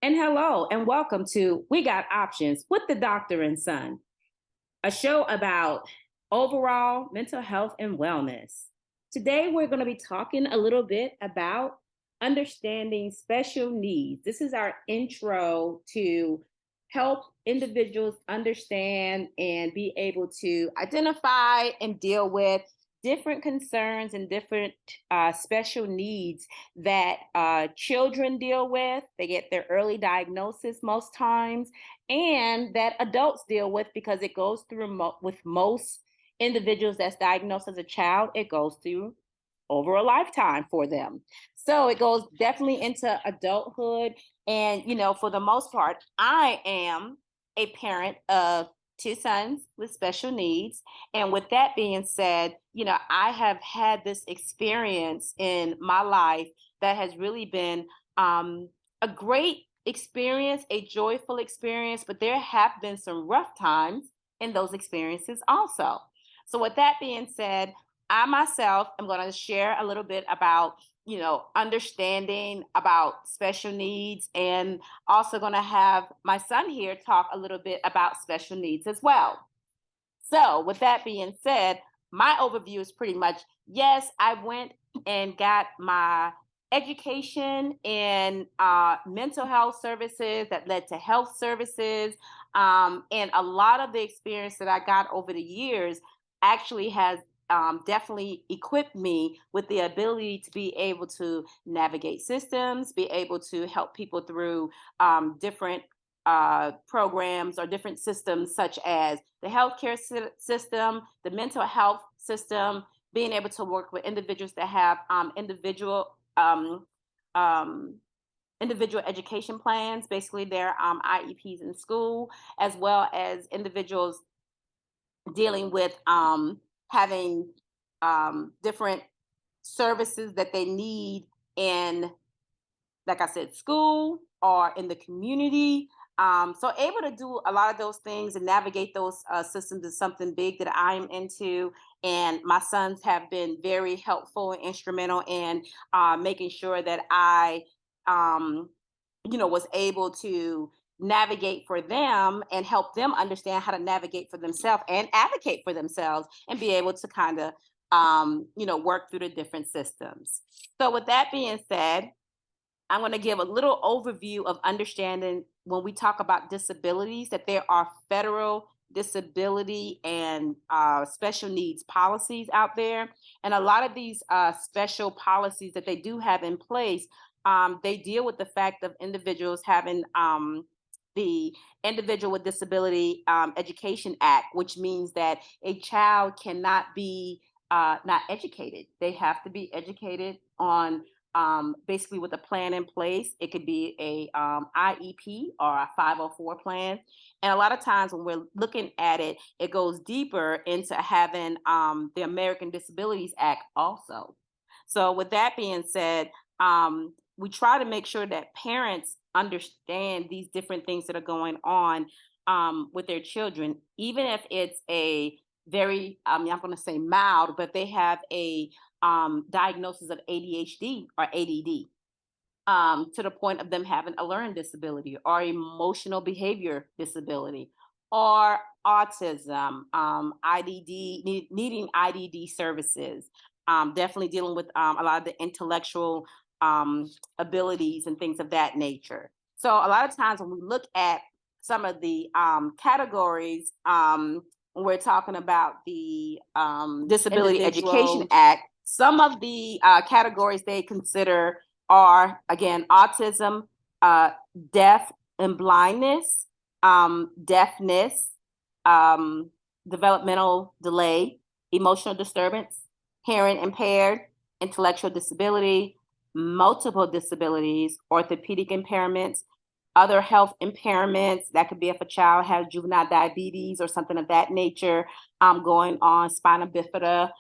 And hello, and welcome to We Got Options with the Doctor and Son, a show about overall mental health and wellness. Today, we're going to be talking a little bit about understanding special needs. This is our intro to help individuals understand and be able to identify and deal with different concerns and different special needs that children deal with. They get their early diagnosis most times, and that adults deal with because it goes through with most individuals that's diagnosed as a child, it goes through over a lifetime for them. So it goes definitely into adulthood. And, for the most part, I am a parent of two sons with special needs. And with that being said, I have had this experience in my life that has really been a great experience, a joyful experience, but there have been some rough times in those experiences also. So with that being said, I myself am going to share a little bit about, understanding about special needs, and also going to have my son here talk a little bit about special needs as well. So with that being said, my overview is pretty much, yes, I went and got my education in mental health services that led to health services. And a lot of the experience that I got over the years actually has definitely equipped me with the ability to be able to navigate systems, be able to help people through different programs or different systems, such as the healthcare system, the mental health system, being able to work with individuals that have um, individual education plans, basically their IEPs in school, as well as individuals dealing with having different services that they need in, like I said, school or in the community. So able to do a lot of those things and navigate those systems is something big that I'm into. And my sons have been very helpful and instrumental in making sure that I, um, was able to navigate for them and help them understand how to navigate for themselves and advocate for themselves and be able to kind of, work through the different systems. So with that being said, I'm going to give a little overview of understanding when we talk about disabilities that there are federal disability and special needs policies out there. And a lot of these special policies that they do have in place, they deal with the fact of individuals having the Individual with Disability Education Act, which means that a child cannot be not educated. They have to be educated on basically with a plan in place. It could be a IEP or a 504 plan. And a lot of times when we're looking at it, it goes deeper into having the American Disabilities Act also. So with that being said, we try to make sure that parents understand these different things that are going on with their children, even if it's a very, I'm not going to say mild, but they have a diagnosis of ADHD or ADD, to the point of them having a learning disability or emotional behavior disability or autism, IDD, needing IDD services, definitely dealing with a lot of the intellectual abilities and things of that nature. So a lot of times when we look at some of the categories, when we're talking about the Disability Education Act, some of the categories they consider are, again, autism, deaf and blindness, deafness, developmental delay, emotional disturbance, hearing impaired, intellectual disability, multiple disabilities, orthopedic impairments, other health impairments. That could be if a child has juvenile diabetes or something of that nature going on, spina bifida,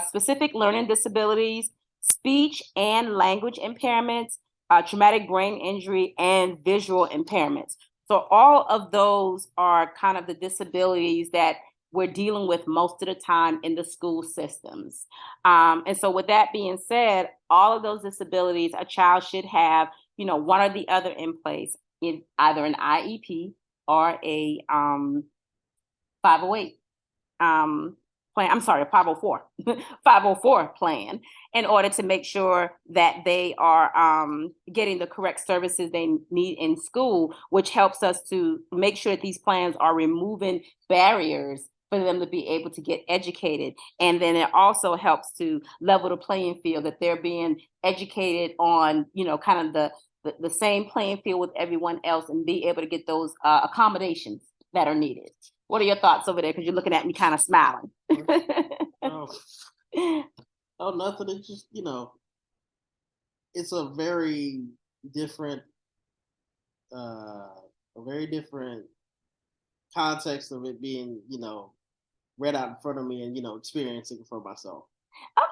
specific learning disabilities, speech and language impairments, traumatic brain injury, and visual impairments. So all of those are kind of the disabilities that we're dealing with most of the time in the school systems. And so with that being said, all of those disabilities a child should have one or the other in place in either an IEP or a 508 plan. I'm sorry, 504, 504 plan, in order to make sure that they are getting the correct services they need in school, which helps us to make sure that these plans are removing barriers for them to be able to get educated. And then it also helps to level the playing field, that they're being educated on, kind of the same playing field with everyone else, and be able to get those accommodations that are needed. What are your thoughts over there? Because you're looking at me kind of smiling. Oh, oh, nothing. It's just, it's different, uh, a very different context of it being, read out in front of me and, experiencing it for myself.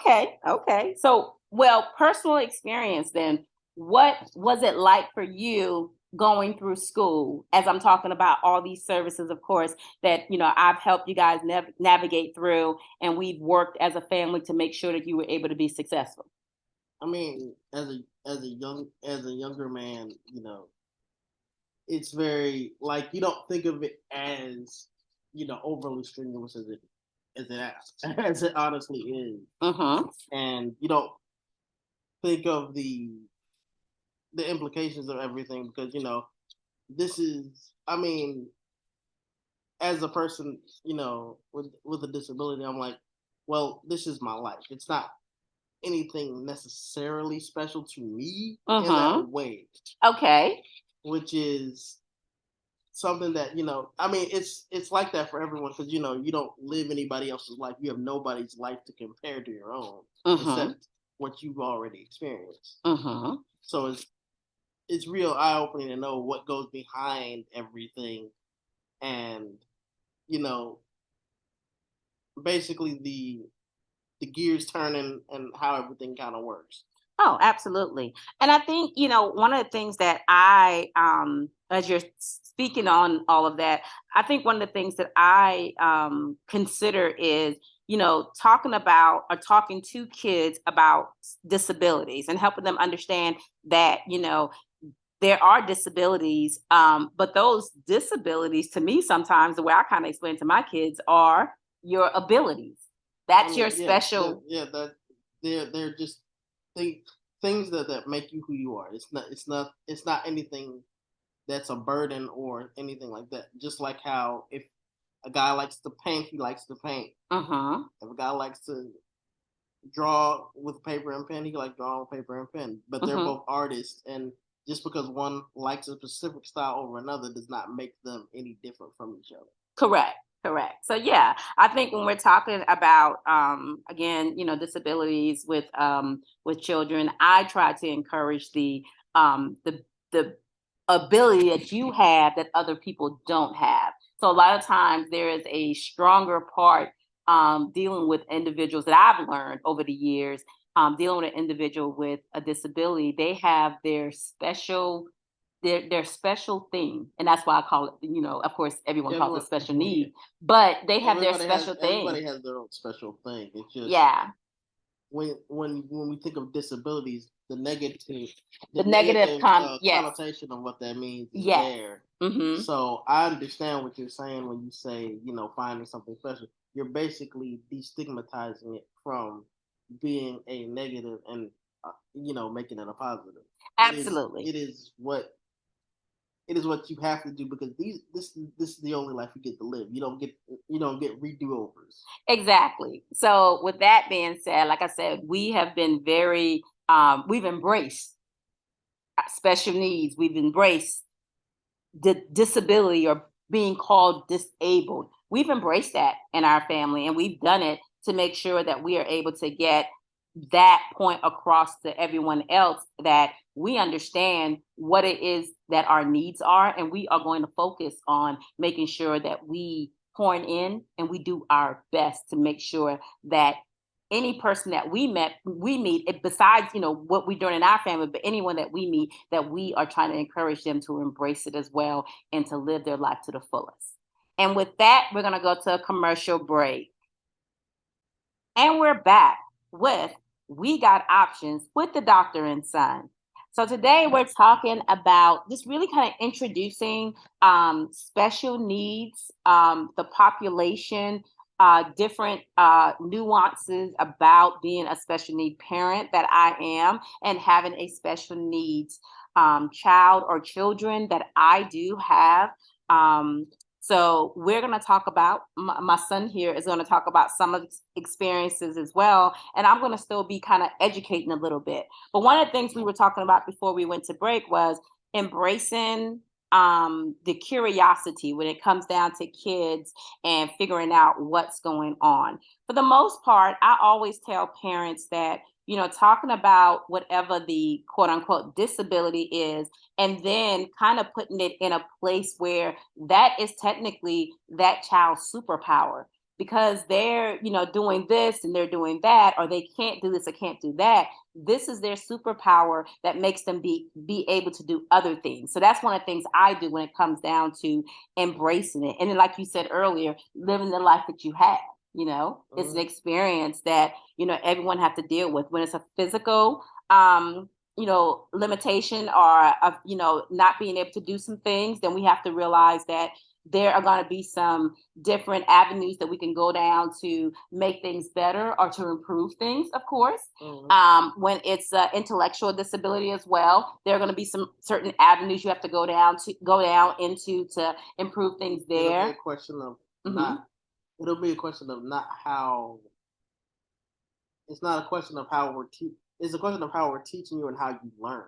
Okay. So, well, personal experience then, what was it like for you going through school? As I'm talking about all these services, of course, that, I've helped you guys navigate through, and we've worked as a family to make sure that you were able to be successful. I mean, as a younger man, it's very like you don't think of it as overly strenuous as it honestly is, Mm-hmm. and you don't think of the implications of everything because this is I mean as a person with a disability, I'm like, well, this is my life. It's not anything necessarily special to me in Mm-hmm. that way, Okay. which is something that I mean it's like that for everyone because you don't live anybody else's life. You have nobody's life to compare to your own Mm-hmm. except what you've already experienced. Mm-hmm. So it's real eye opening to know what goes behind everything, and you know basically the gears turning and how everything kind of works. Oh, absolutely. And I think, one of the things that as you're speaking on all of that, I think one of the things that I consider is, talking about or talking to kids about disabilities and helping them understand that, there are disabilities, but those disabilities, to me, sometimes the way I kind of explain to my kids, are your abilities. I That's your mean, yeah, special. yeah, that they're just think things that make you who you are. It's not anything that's a burden or anything like that. Just like how if a guy likes to paint, he likes to paint. Uh-huh. If a guy likes to draw with paper and pen, he likes drawing with paper and pen. But they're Uh-huh. both artists, and just because one likes a specific style over another does not make them any different from each other. Correct. Correct. So yeah, I think when we're talking about again, disabilities with children, I try to encourage the ability that you have that other people don't have. So a lot of times there is a stronger part dealing with individuals that I've learned over the years, dealing with an individual with a disability. They have their special thing, and that's why I call it, of course everyone calls it Everyone, special yeah, need, but they have their special thing. everybody has their own special thing. It's just Yeah. when we think of disabilities, The the negative negative yes. connotation of what that means is Yes. there. Mm-hmm. So I understand what you're saying when you say finding something special. You're basically destigmatizing it from being a negative and making it a positive. It is Absolutely. it is what it is what you have to do because this is the only life you get to live. You don't get redo overs. Exactly. So with that being said, like I said, we have been very we've embraced special needs. We've embraced disability, or being called disabled. We've embraced that in our family, and we've done it to make sure that we are able to get that point across to everyone else, that we understand what it is that our needs are, and we are going to focus on making sure that we point in and we do our best to make sure that any person that we meet, besides what we're doing in our family, but anyone that we meet, that we are trying to encourage them to embrace it as well, and to live their life to the fullest. And with that, we're going to go to a commercial break, and we're back with We Got Options with the Doctor and Son. So today we're talking about just really kind of introducing special needs, the population, different nuances about being a special need parent that I am, and having a special needs child or children that I do have. Um, so we're going to talk about, my son here is going to talk about some of his experiences as well. And I'm going to still be kind of educating a little bit. But one of the things we were talking about before we went to break was embracing the curiosity when it comes down to kids and figuring out what's going on. For the most part, I always tell parents that, talking about whatever the quote unquote disability is, and then kind of putting it in a place where that is technically that child's superpower, because they're, doing this and they're doing that, or they can't do this or can't do that. This is their superpower that makes them be able to do other things. So that's one of the things I do when it comes down to embracing it. And then, like you said earlier, living the life that you have. It's an experience that, everyone have to deal with. When it's a physical limitation, or not being able to do some things, then we have to realize that there are going to be some different avenues that we can go down to make things better or to improve things, of course. When it's intellectual disability as well, there are going to be some certain avenues you have to go down into to improve things there. It'll be a question of it'll be a question of not how. It's not a question of how it's a question of how we're teaching you and how you learn.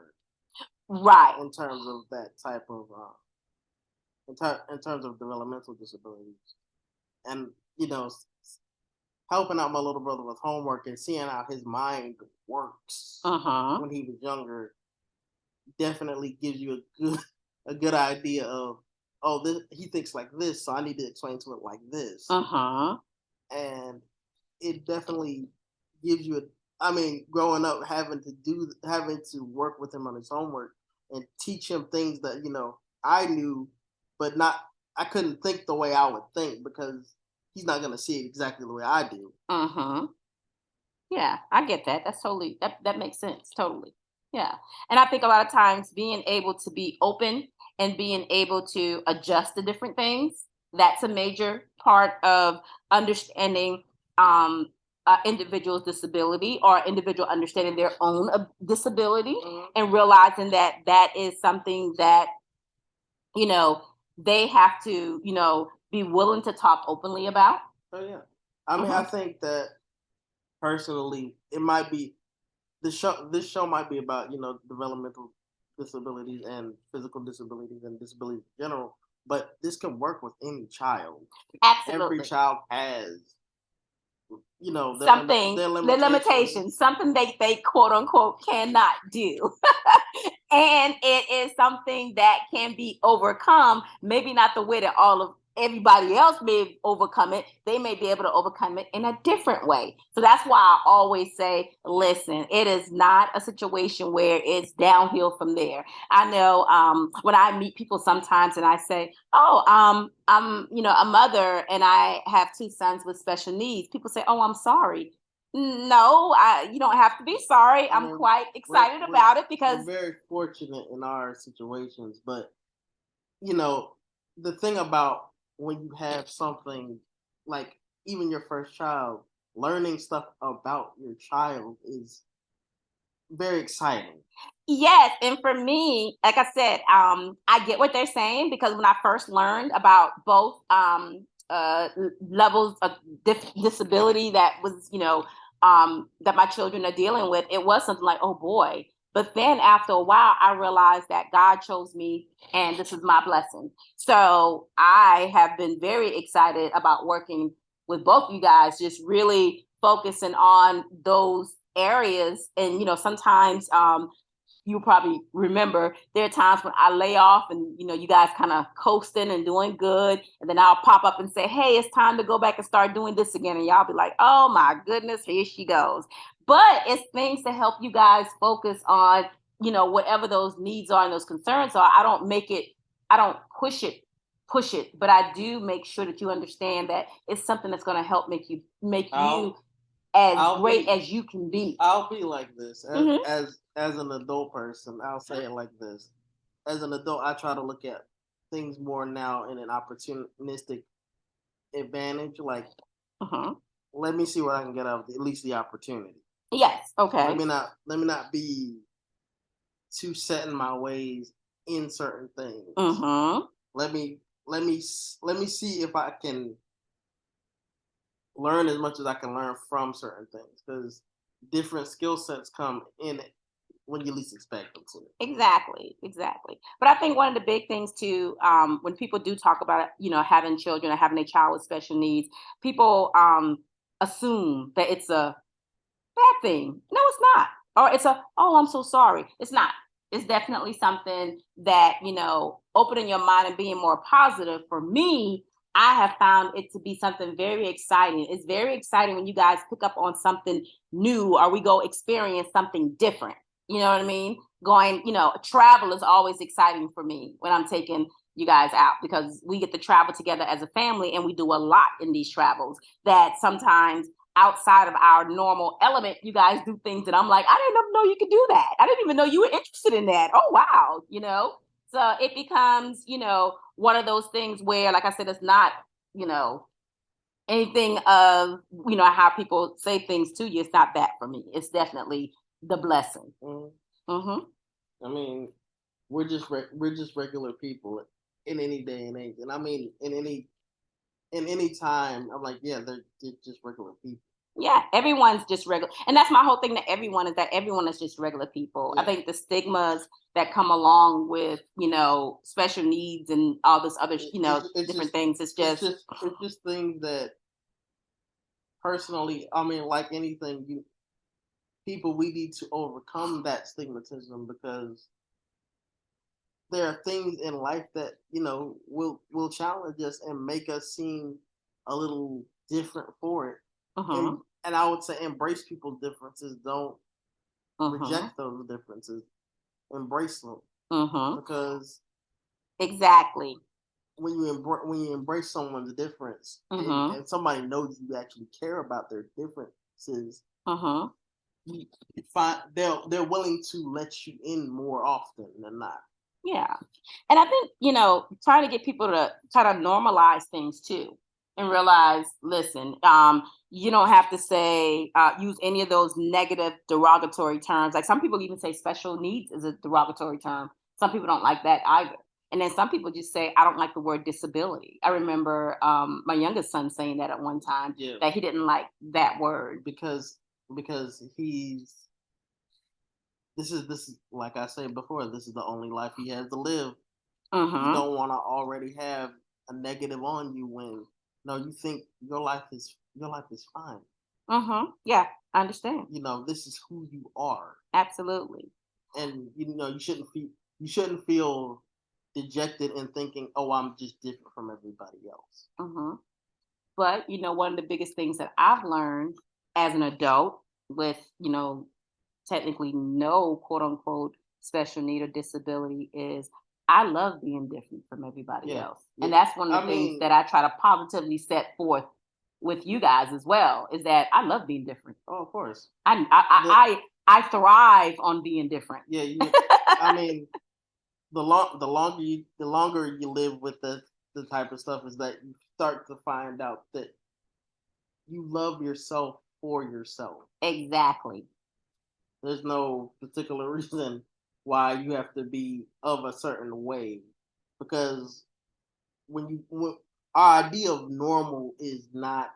Right. In terms of that type of in terms of developmental disabilities, and helping out my little brother with homework and seeing how his mind works when he was younger definitely gives you a good idea of, he thinks like this, so I need to explain to it like this. And it definitely gives you growing up, having to work with him on his homework and teach him things that I knew, but I couldn't think the way I would think, because he's not going to see it exactly the way I do. Yeah, I get that. That's totally, that makes sense. Totally. Yeah. And I think a lot of times being able to be open and being able to adjust to different things, that's a major part of understanding individual's disability, or individual understanding their own disability, and realizing that that is something that, they have to, be willing to talk openly about. Oh yeah. I think that personally, it might be this show might be about developmental disabilities and physical disabilities and disabilities in general, but this can work with any child. Absolutely. Every child has something, their limitations, something they quote unquote cannot do. And it is something that can be overcome, maybe not the way that everybody else may overcome it. They may be able to overcome it in a different way. So that's why I always say, listen, it is not a situation where it's downhill from there. I know when I meet people sometimes and I say, I'm a mother and I have 2 sons with special needs. People say, oh, I'm sorry. No, you don't have to be sorry. I'm quite excited about it, because we're very fortunate in our situations. But the thing about when you have something like even your first child, learning stuff about your child is very exciting. Yes, and for me, like I said, I get what they're saying, because when I first learned about both levels of disability that was, that my children are dealing with, it was something like, oh boy. But then after a while, I realized that God chose me and this is my blessing. So I have been very excited about working with both you guys, just really focusing on those areas. And, sometimes you probably remember there are times when I lay off and, you guys kind of coasting and doing good. And then I'll pop up and say, hey, it's time to go back and start doing this again. And y'all be like, oh my goodness, here she goes. But it's things to help you guys focus on, whatever those needs are and those concerns are. I don't push it, but I do make sure that you understand that it's something that's going to help make you as great as you can be. I'll be like this. as an adult person, I'll say it like this. As an adult, I try to look at things more now in an opportunistic advantage. Like, Hmm. let me see what I can get out of at least the opportunity. Yes. Let Okay. me not be too set in my ways in certain things. Hmm. Let me let me see if I can learn as much as I can learn from certain things because different skill sets come in it when you least expect them to. Exactly, exactly. But I think one of the big things too, when people do talk about, having children or having a child with special needs, people assume that it's a bad thing. No, it's not. Or it's oh, I'm so sorry. It's not. It's definitely something that, opening your mind and being more positive. For me, I have found it to be something very exciting. It's very exciting when you guys pick up on something new or we go experience something different. You know what I mean? Going, travel is always exciting for me when I'm taking you guys out because we get to travel together as a family and we do a lot in these travels that sometimes outside of our normal element, you guys do things that I'm like, I didn't even know you could do that. I didn't even know you were interested in that. Oh, wow. So it becomes, one of those things where, like I said, it's not, you know, anything of, how people say things to you. It's not that for me. It's definitely the blessing. Mhm. Hmm. I mean, we're just regular people in any day and age, and I mean in any time. I'm like, yeah, they're just regular people. Yeah, everyone's just regular. And that's my whole thing that everyone is that everyone is just regular people. I Yeah, think the stigmas that come along with, special needs and all this other, it's different just things, it's just, it's just things that personally, I mean, like anything, you people we need to overcome that stigmatism because there are things in life that will challenge us and make us seem a little different for it. uh-huh, And I would say embrace people's differences. Don't uh-huh, reject those differences. Embrace them uh-huh. because Exactly. when you embrace someone's difference Uh-huh, and somebody knows you actually care about their differences, uh-huh. you find they're willing to let you in more often than not. Yeah. And I think, trying to get people to try to normalize things too and realize, listen, you don't have to use any of those negative derogatory terms. Like some people even say special needs is a derogatory term. Some people don't like that either. And then some people just say, I don't like the word disability. I remember my youngest son saying that at one time Yeah, that he didn't like that word. because he's this is like I said before, this is the only life he has to live. You Uh-huh. don't want to already have a negative on you when no, you think your life is fine. Uh-huh. Yeah, I understand. This is who you are, Absolutely. and you shouldn't feel dejected and thinking, oh, I'm just different from everybody else. Uh-huh. But, one of the biggest things that I've learned as an adult with, technically no quote unquote special need or disability is I love being different from everybody Yeah, else. And yeah. that's one of I the things mean, that I try to positively set forth with you guys as well, is that I love being different. oh, of course. I I The I, I I thrive on being different. Yeah, I mean, the longer you live with the type of stuff is that you start to find out that you love yourself for yourself. Exactly. There's no particular reason why you have to be of a certain way because when our idea of normal is not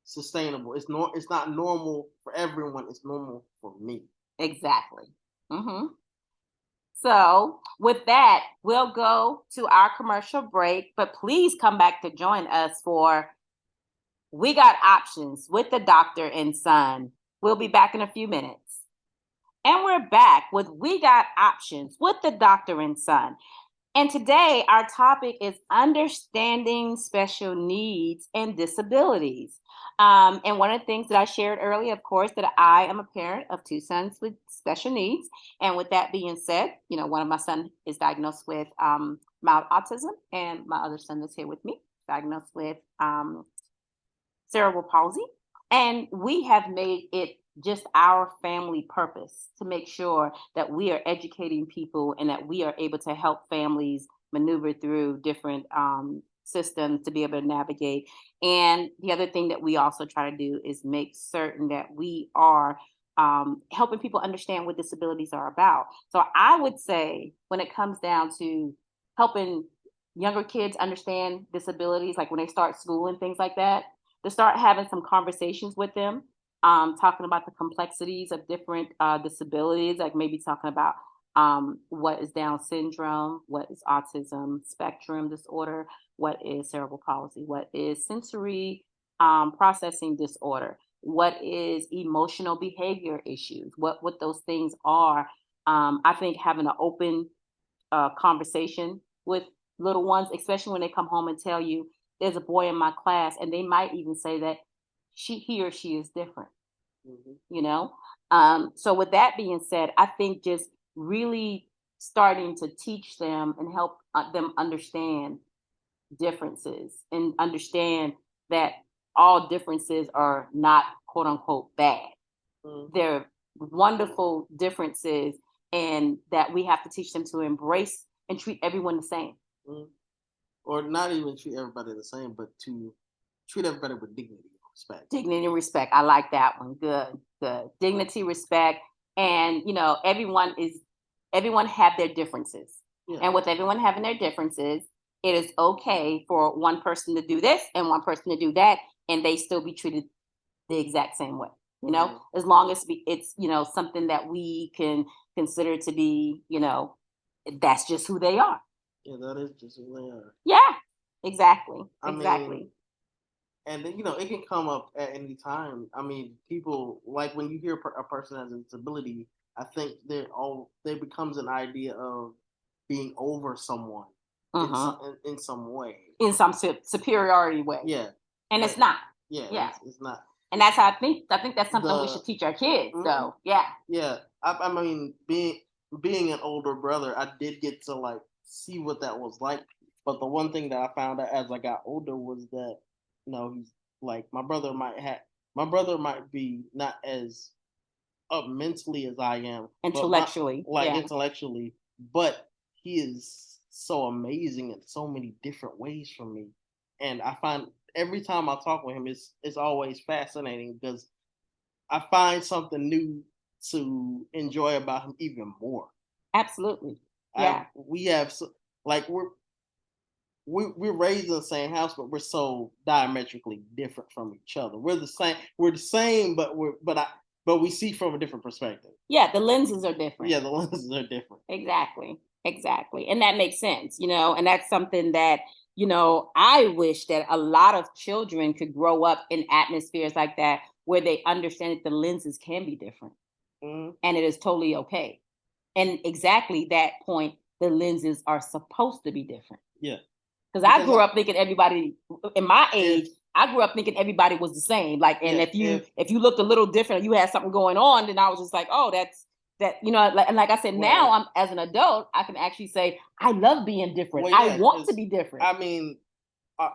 sustainable. It's not normal for everyone. It's normal for me. Exactly. Hmm. So, with that, we'll go to our commercial break, but please come back to join us for We Got Options with the Doctor and Son. We'll be back in a few minutes. And we're back with We Got Options with the Doctor and Son. And today, our topic is understanding special needs and disabilities. And one of the things that I shared earlier, of course, that I am a parent of two sons with special needs. And with that being said, one of my sons is diagnosed with mild autism, and my other son that's here with me, diagnosed with cerebral palsy. And we have made it just our family purpose to make sure that we are educating people and that we are able to help families maneuver through different systems to be able to navigate. And the other thing that we also try to do is make certain that we are helping people understand what disabilities are about. So I would say when it comes down to helping younger kids understand disabilities, like when they start school and things like that, to start having some conversations with them, talking about the complexities of different disabilities, like maybe talking about what is Down syndrome, what is autism spectrum disorder, what is cerebral palsy, what is sensory processing disorder, what is emotional behavior issues, what those things are. I think having an open conversation with little ones, especially when they come home and tell you there's a boy in my class, and they might even say that he or she is different, Mhm. you know? So with that being said, I think just really starting to teach them and help them understand differences and understand that all differences are not quote unquote bad. Mhm. They're wonderful differences, and that we have to teach them to embrace and treat everyone the same. Mhm. Or not even treat everybody the same, but to treat everybody with dignity and respect. Dignity and respect. I like that one. Good, good. Dignity, respect, and everyone have their differences. Yeah. And with everyone having their differences, it is okay for one person to do this and one person to do that, and they still be treated the exact same way. Mhm. As long as it's something that we can consider to be, that's just who they are. Yeah, that is just who they are. Yeah, exactly, I mean, exactly. and then it can come up at any time. I mean, people like when you hear a person has a disability, I think there becomes an idea of being over someone Hmm. in some way. In some superiority way, Yeah, and it's like not. yeah, Yeah, it's not and that's how I think that's something we the should teach our kids. mhm, So yeah. yeah. I mean, being an older brother, I did get to like see what that was like. But the one thing that I found out as I got older was that he's like my brother might be not as up mentally as I am, but my Intellectually, like yeah. intellectually, but he is so amazing in so many different ways from me. And I find every time I talk with him, it's always fascinating because I find something new to enjoy about him even more. Absolutely, I yeah. we have like we're raised in the same house, but we're so diametrically different from each other. We're the same, but we see from a different perspective. Yeah, the lenses are different. Yeah, the lenses are different. Exactly. Exactly. And that makes sense, and that's something that, I wish that a lot of children could grow up in atmospheres like that where they understand that the lenses can be different Mhm. and it is totally okay. And exactly that point, the lenses are supposed to be different. Yeah, Because I because grew up thinking everybody in my if age, I grew up thinking everybody was the same. Like, and yeah, if you looked a little different, you had something going on, then I was just like, oh, that's that. And like I said, now well, I'm as an adult, I can actually say I love being different. well, I yeah, want to because be different. I mean, uh,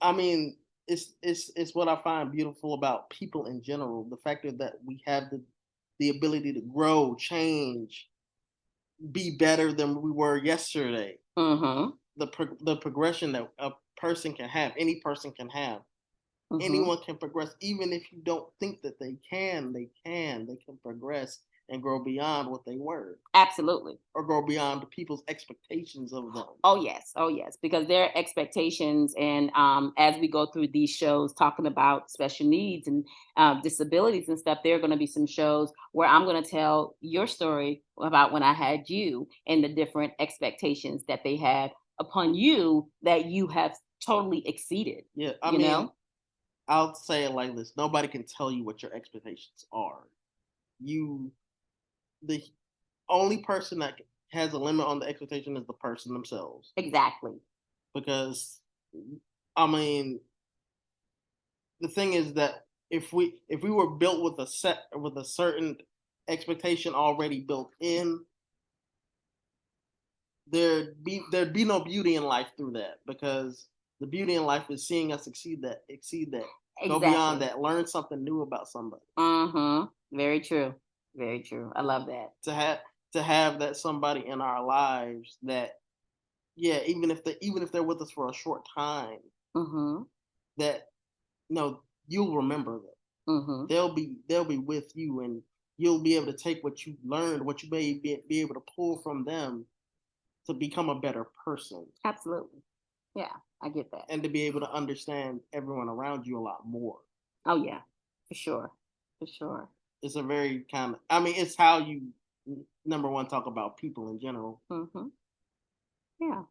I mean, it's what I find beautiful about people in general. The fact that we have the ability to grow, change, be better than we were yesterday. Mm-hmm. The progression that a person can have, any person can have. Mm-hmm. Anyone can progress, even if you don't think that they can. They can progress and grow beyond what they were, Absolutely. or grow beyond the people's expectations of them. Oh yes, oh yes, because their expectations, and as we go through these shows talking about special needs and disabilities and stuff, there are going to be some shows where I'm going to tell your story about when I had you and the different expectations that they had upon you that you have totally exceeded. Yeah, I You mean, know, I'll say it like this: nobody can tell you what your expectations are. You, the only person that has a limit on the expectation is the person themselves. exactly. Because, I mean, the thing is that if we were built with a certain expectation already built in, there'd be no beauty in life through that, because the beauty in life is seeing us exceed that Go beyond Exactly. that. Learn something new about somebody. Very true. Very true. I love that. To have that somebody in our lives that, yeah, even if they're with us for a short time, Mhm. that you'll remember them. Mhm. They'll be with you, and you'll be able to take what you learned, what you may be able to pull from them to become a better person, Absolutely. Yeah, I get that. and to be able to understand everyone around you a lot more. Oh yeah, for sure. For sure. It's a very kind of, I mean, it's how you, number one, talk about people in general. Mhm. Yeah.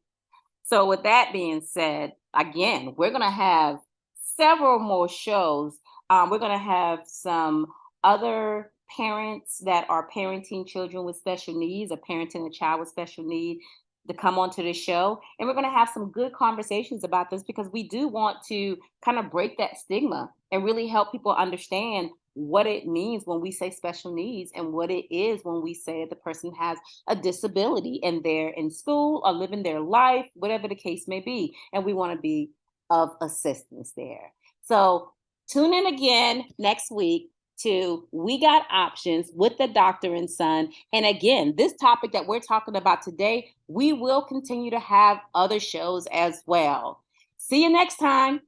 So, with that being said, again, we're going to have several more shows. We're going to have some other parents that are parenting children with special needs or parenting a child with special need to come onto the show. And we're going to have some good conversations about this because we do want to kind of break that stigma and really help people understand what it means when we say special needs and what it is when we say the person has a disability and they're in school or living their life, whatever the case may be. And we want to be of assistance there. So tune in again next week to We Got Options with the Doctor and Son. And again, this topic that we're talking about today, we will continue to have other shows as well. See you next time.